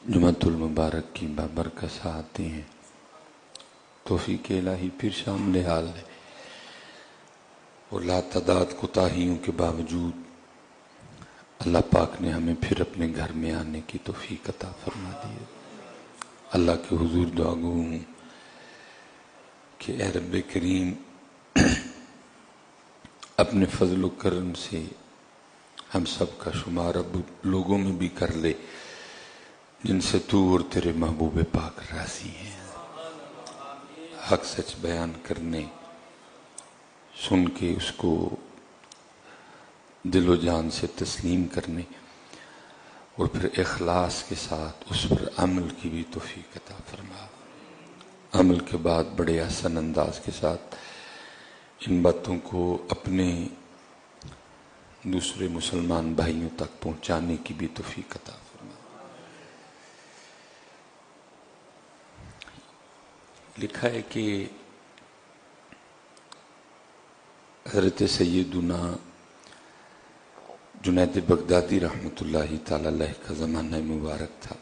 जुमातुल मुबारक की बाबरकत साथी हैं। तौफीक इलाही फिर शामिल हाल है और लातादाद कोताहियों के बावजूद अल्लाह पाक ने हमें फिर अपने घर में आने की तौफीक अता फरमा दी है। अल्लाह के हुजूर दुआ गो हूँ कि ए रब्बे करीम अपने फजल करम से हम सब का शुमार अब लोगों में भी कर ले जिनसे तू और तेरे महबूब पाक राजी हैं। हक सच बयान करने, सुन के उसको दिलो जान से तस्लीम करने और फिर इखलास के साथ उस पर अमल की भी तौफीक अता फरमा। अमल के बाद बड़े आसान अंदाज के साथ इन बातों को अपने दूसरे मुसलमान भाइयों तक पहुंचाने की भी तौफीक अता फरमा। लिखा है कि हज़रत सैयदुना जुनैद बगदादी रहमतुल्लाहि ताला अलैह का ज़माना मुबारक था।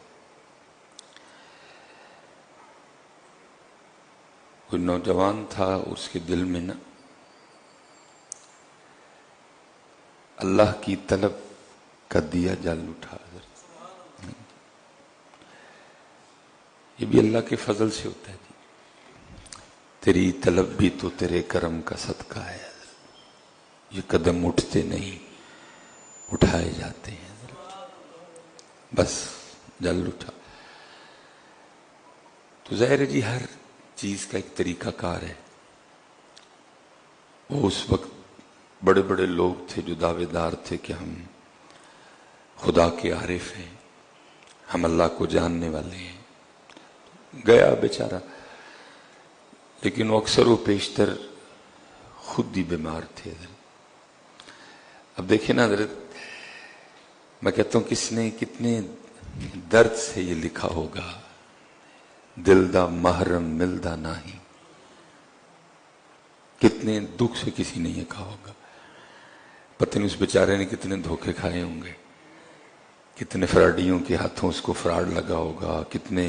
कोई नौजवान था, उसके दिल में ना अल्लाह की तलब का दिया जल उठा। ये भी अल्लाह के फजल से होता है जी। तेरी तलब भी तो तेरे करम का सदका है। ये कदम उठते नहीं, उठाए जाते हैं। बस जल उठा तो ज़ाहिर है जी, हर चीज का एक तरीका कार है। वो उस वक्त बड़े बड़े लोग थे जो दावेदार थे कि हम खुदा के आरिफ हैं, हम अल्लाह को जानने वाले हैं। गया बेचारा, लेकिन वो अक्सर वो पेशतर खुद ही बीमार थे। अब देखिए ना हज़रत, मैं कहता हूं किसने कितने दर्द से ये लिखा होगा, दिल दा महरम मिलदा नहीं। कितने दुख से किसी ने ये कहा होगा। पता नहीं उस बेचारे ने कितने धोखे खाए होंगे, कितने फ्राडियों के हाथों उसको फ्रॉड लगा होगा, कितने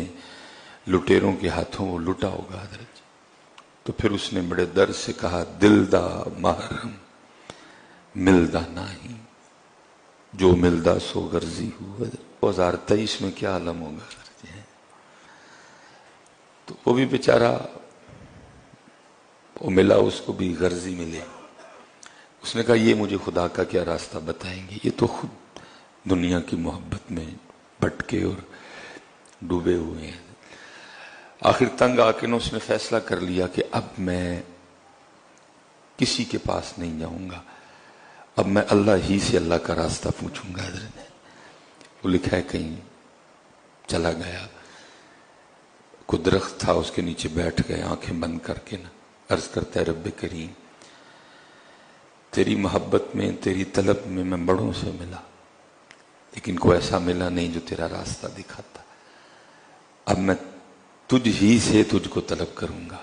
लुटेरों के हाथों वो लुटा होगा हज़रत। तो फिर उसने बड़े दर्द से कहा, दिल दा महरम मिलदा नहीं, जो मिलदा सो गर्जी हुआ। 2023 में क्या आलम होगा। तो वो भी बेचारा, वो मिला, उसको भी गर्जी मिले। उसने कहा ये मुझे खुदा का क्या रास्ता बताएंगे, ये तो खुद दुनिया की मोहब्बत में भटके और डूबे हुए हैं। आखिर तंग आके ना उसने फैसला कर लिया कि अब मैं किसी के पास नहीं जाऊंगा, अब मैं अल्लाह ही से अल्लाह का रास्ता पूछूंगा। वो लिखा है कहीं चला गया, कोई दरख्त था, उसके नीचे बैठ गए आंखें बंद करके ना, अर्ज करता है, रब्बे करीम तेरी मोहब्बत में, तेरी तलब में मैं बड़ों से मिला, लेकिन कोई ऐसा मिला नहीं जो तेरा रास्ता दिखाता। अब मैं तुझ ही से तुझको तलब करूंगा।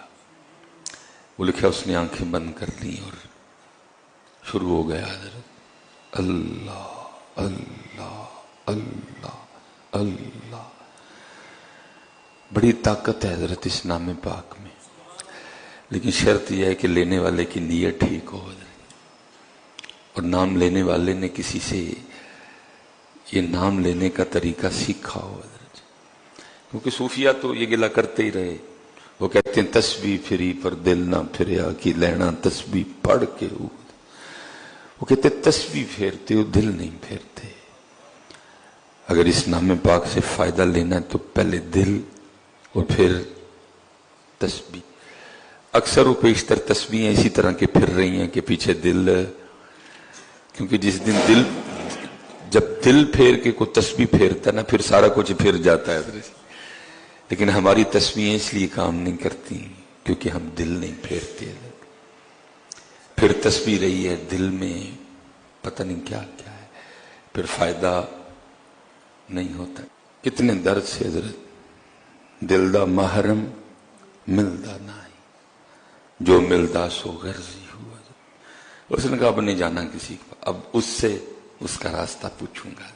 वो लिखा, उसने आंखें बंद कर ली और शुरू हो गया अल्लाह अल्लाह अल्लाह अल्लाह। बड़ी ताकत है हजरत इस नाम पाक में, लेकिन शर्त यह है कि लेने वाले की नीयत ठीक हो और नाम लेने वाले ने किसी से ये नाम लेने का तरीका सीखा हो। क्योंकि सूफिया तो ये गिला करते ही रहे। वो कहते हैं तस्बीह फिरी पर दिल ना फिरया कि लेना तस्बीह पढ़ के। वो कहते तस्बीह फेरते हो, दिल नहीं फेरते। अगर इस नाम पाक से फायदा लेना है तो पहले दिल और फिर तस्बीह। अक्सर वो पेशतर तस्बीहें इसी तरह के फिर रही हैं कि पीछे दिल, क्योंकि जिस दिन दिल, जब दिल फेर के कोई तस्बीह फेरता ना, फिर सारा कुछ फिर जाता है। लेकिन हमारी तस्बीहें इसलिए काम नहीं करती क्योंकि हम दिल नहीं फेरते। फिर तस्बीह रही है दिल में, पता नहीं क्या क्या है, फिर फायदा नहीं होता। कितने दर्द से हजरत, दिल दा महरम मिलदा नहीं, जो मिलदा सो गर्जी हुआ। उसने कहा अब नहीं जाना किसी को, अब उससे उसका रास्ता पूछूंगा।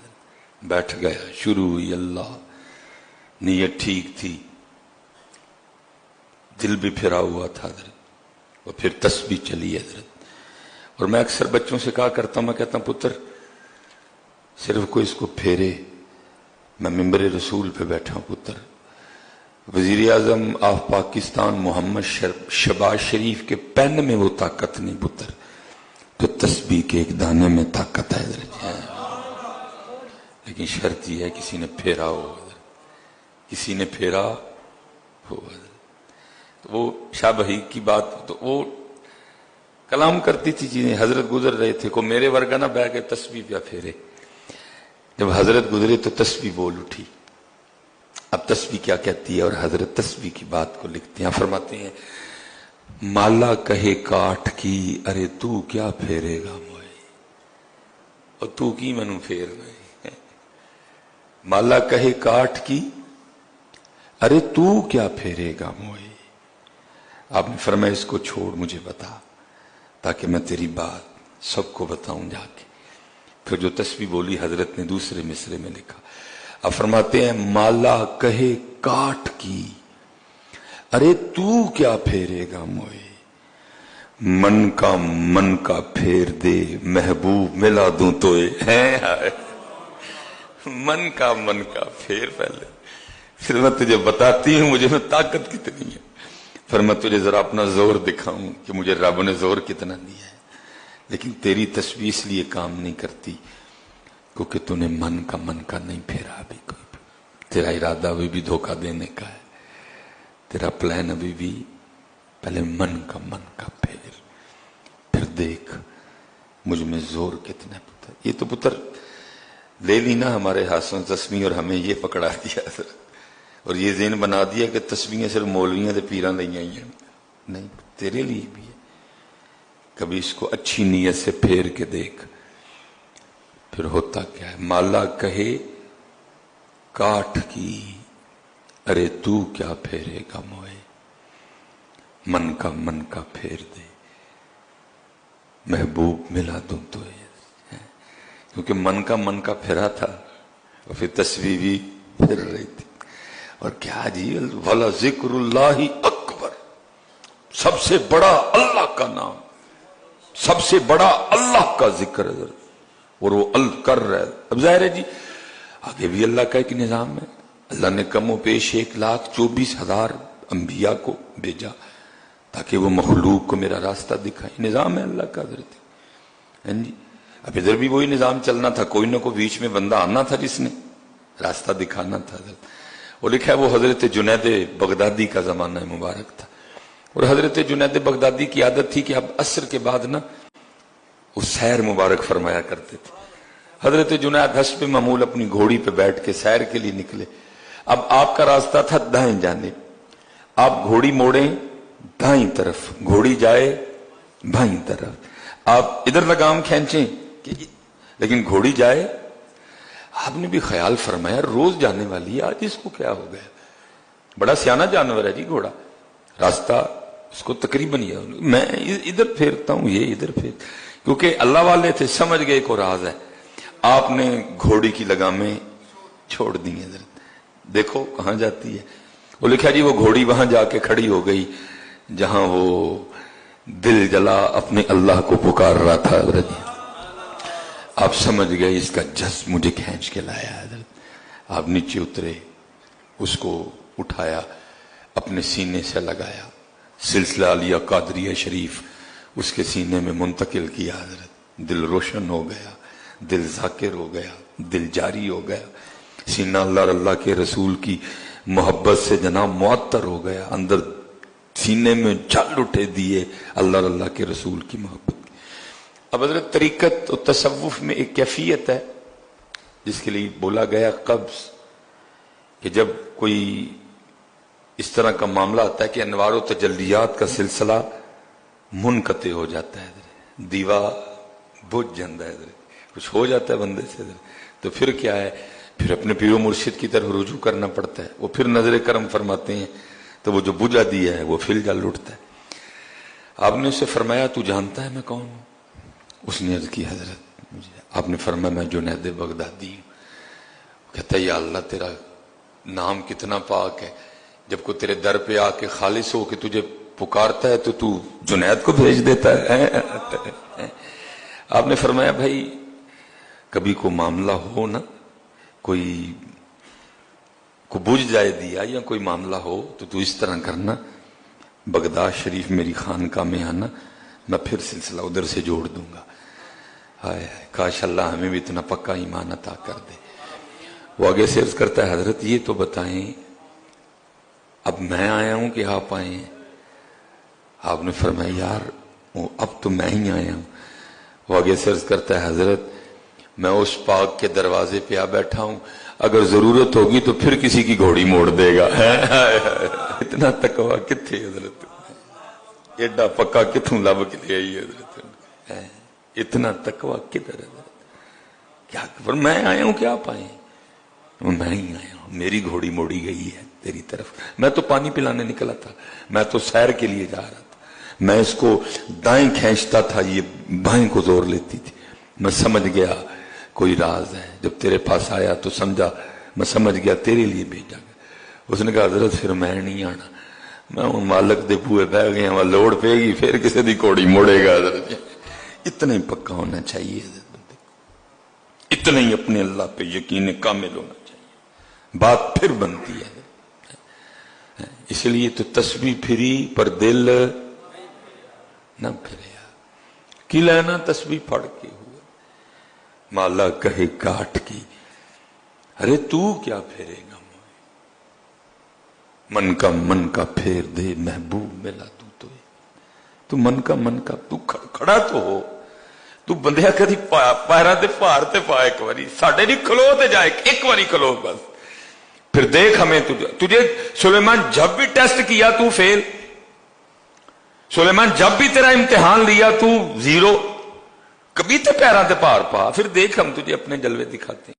बैठ गया, शुरू हुई अल्लाह نیت ٹھیک تھی، دل بھی پھرا ہوا تھا حضرت، اور پھر تسبیح چلی حضرت۔ اور میں اکثر بچوں سے کہا کرتا ہوں، میں کہتا ہوں پتر صرف کوئی اس کو پھیرے، میں ممبر رسول پہ بیٹھا ہوں پتر، وزیر اعظم آف پاکستان محمد شہباز شریف کے پین میں وہ طاقت نہیں پتر، تو تسبیح کے ایک دانے میں طاقت ہے حضرت۔ لیکن شرط یہ ہے کسی نے پھیرا ہو حضرت، کسی نے پھیرا ہو حضرت۔ تو وہ شاہ بہی کی بات، تو وہ کلام کرتی تھی چیزیں، حضرت گزر رہے تھے، کو میرے ورگا نہ بہ کے تسبیح پہ پھیرے، جب حضرت گزرے تو تسبیح بول اٹھی۔ اب تسبیح کیا کہتی ہے، اور حضرت تسبیح کی بات کو لکھتے ہیں، فرماتے ہیں مالا کہے کاٹ کی ارے تو کیا پھیرے گا موئے، اور تو کی منو پھیر گئے، مالا کہے کاٹ کی ارے تو کیا پھیرے گا موئے۔ آپ نے فرمایا اس کو چھوڑ مجھے بتا، تاکہ میں تیری بات سب کو بتاؤں جا کے۔ پھر جو تسبیح بولی حضرت نے دوسرے مصرے میں لکھا، اب فرماتے ہیں مالا کہے کاٹ کی ارے تو کیا پھیرے گا موئے، من کا پھیر دے محبوب ملا دوں توئے، من کا پھیر پہلے، پھر میں تجھے بتاتی ہوں مجھے میں طاقت کتنی ہے، پھر میں تجھے ذرا اپنا زور دکھاؤں کہ مجھے رب نے زور کتنا دیا ہے۔ لیکن تیری تسبیح اس لیے کام نہیں کرتی کیونکہ تو نے من کا نہیں پھیرا ابھی، کوئی بھی تیرا ارادہ ابھی بھی دھوکہ دینے کا ہے، تیرا پلان ابھی بھی، پہلے من کا پھر دیکھ مجھ میں زور کتنا پتر۔ یہ تو پتر لے لی نا ہمارے ہاتھوں تسبیح، اور ہمیں یہ پکڑا دیا اور یہ ذہن بنا دیا کہ تسبیحیں صرف مولویاں دے پیراں لئی آئی ہیں، نہیں، تیرے لیے بھی ہے۔ کبھی اس کو اچھی نیت سے پھیر کے دیکھ، پھر ہوتا کیا ہے، مالا کہے کاٹ کی ارے تو کیا پھیرے گا موئے، من کا پھیر دے محبوب ملا دوں تو، کیونکہ من کا پھرا تھا، اور پھر تسبیح بھی پھر رہی تھی۔ اور کیا جی، وَلَا ذِكْرُ اللَّهِ اکبر، سب سے بڑا اللہ کا نام، سب سے بڑا اللہ کا ذکر ہے، اور وہ کر رہا ہے۔ اب ظاہر ہے جی آگے بھی اللہ کا ایک نظام ہے، اللہ نے کم و بیش 1,24,000 انبیاء کو بھیجا تاکہ وہ مخلوق کو میرا راستہ دکھائیں، نظام ہے اللہ کا حضرت۔ جی اب ادھر بھی وہی نظام چلنا تھا، کوئی نہ کوئی بیچ میں بندہ آنا تھا جس نے راستہ دکھانا تھا حضرت۔ وہ لکھا ہے وہ حضرت جنید بغدادی کا زمانہ مبارک تھا، اور حضرت جنید بغدادی کی عادت تھی کہ اب عصر کے بعد نا وہ سیر مبارک فرمایا کرتے تھے۔ حضرت جنید حسب معمول اپنی گھوڑی پہ بیٹھ کے سیر کے لیے نکلے۔ اب آپ کا راستہ تھا دائیں جانب، آپ گھوڑی موڑیں دائیں طرف، گھوڑی جائے بائیں طرف، آپ ادھر لگام کھینچیں لیکن گھوڑی جائے۔ آپ نے بھی خیال فرمایا روز جانے والی ہے، آج اس کو کیا ہو گیا، بڑا سیانا جانور ہے جی گھوڑا، راستہ اس کو تقریباً یہ، میں ادھر پھیرتا ہوں یہ ادھر پھیر، کیونکہ اللہ والے تھے سمجھ گئے کو راز ہے۔ آپ نے گھوڑی کی لگامیں چھوڑ دی ہیں، دیکھو کہاں جاتی ہے۔ وہ لکھا جی وہ گھوڑی وہاں جا کے کھڑی ہو گئی جہاں وہ دل جلا اپنے اللہ کو پکار رہا تھا حضرت۔ آپ سمجھ گئے اس کا جذب مجھے کھینچ کے لایا حضرت۔ آپ نیچے اترے، اس کو اٹھایا، اپنے سینے سے لگایا، سلسلہ علیہ قادریہ شریف اس کے سینے میں منتقل کیا حضرت۔ دل روشن ہو گیا، دل ذاکر ہو گیا، دل جاری ہو گیا، سینہ اللہ کے رسول کی محبت سے جناب معطر ہو گیا، اندر سینے میں جل اٹھے دیے اللہ کے رسول کی محبت۔ اب حضرت طریقت و تصوف میں ایک کیفیت ہے جس کے لیے بولا گیا قبض، کہ جب کوئی اس طرح کا معاملہ آتا ہے کہ انوار و تجلیات کا سلسلہ منقطع ہو جاتا ہے، دیوا بجھ جاتا ہے، کچھ ہو جاتا ہے بندے سے، تو پھر کیا ہے، پھر اپنے پیر و مرشد کی طرف رجوع کرنا پڑتا ہے۔ وہ پھر نظر کرم فرماتے ہیں تو وہ جو بجھا دیا ہے وہ پھر جل اٹھتا ہے۔ آپ نے اسے فرمایا تو جانتا ہے میں کون ہوں؟ اس نے عرض کی حضرت مجھے۔ آپ نے فرمایا میں جنید بغدادی ہوں۔ کہتا ہے یا اللہ تیرا नाम कितना पाक है। जब कोई तेरे दर पे आके खालिस हो के तुझे पुकारता है तो तू जुनैद को भेज देता है। आपने फरमाया भाई कभी को मामला हो ना, कोई को बुझ जाए दिया या कोई मामला हो तो तू इस तरह करना, बगदाद शरीफ मेरी खानका में आना, मैं फिर सिलसिला उधर से जोड़ दूंगा। हाय हाय, काश अल्लाह हमें भी इतना पक्का ईमान अता कर दे। वो आगे से अर्ज करता है, हजरत ये तो बताएं अब मैं आया हूं कि आप आए हैं? आपने फरमाया यार अब तो मैं ही आया हूं। वो आगे से अर्ज करता है, हजरत मैं उस पाक के दरवाजे पे आ बैठा हूं, अगर जरूरत होगी तो फिर किसी की घोड़ी मोड़ देगा। इतना तकवा किथे हजरत, एडा पक्का किथों लब के ले आई हजरत, इतना तकवा किधर है? क्या पर मैं आया हूं क्या आप आए? मैं ही आया हूं, मेरी घोड़ी मोड़ी गई है तेरी तरफ। मैं तो पानी पिलाने निकला था, मैं तो सैर के लिए जा रहा था, मैं इसको दाएं खींचता था, ये बाएं को जोर लेती थी। मैं समझ गया कोई राज है, जब तेरे पास आया तो समझा, मैं समझ गया तेरे लिए भेजा गया। उसने कहा हजरत फिर मैं नहीं आना, मैं हूं मालक दे बूहे बह गया, वहां लोड़ पेगी फिर किसी दी घोड़ी मोड़ेगा। हजरत इतना ही पक्का होना चाहिए बंदे, इतना ही अपने अल्लाह पे यकीन कामिल होना चाहिए, बात फिर बनती है। इसलिए तो तस्बीह फिरी पर दिल न फिरे, की लेना तस्बीह पढ़ के हुए, माला कहे काट की, अरे तू क्या फेरेगा मन का फेर दे महबूब मिला तू मन का तू खड़ा तो हो, तू बंदिया कदी पैरों ते भार ते पा, एक बारी साडे नहीं खलो ते जा, एक बारी खलो बस, फिर देख हमें तुझे सुलेमान जब भी टेस्ट किया तू फेल, सुलेमान जब भी तेरा इम्तिहान लिया तू जीरो, कभी ते पैरों ते भार पा, फिर देख हम तुझे अपने जलवे दिखाते हैं।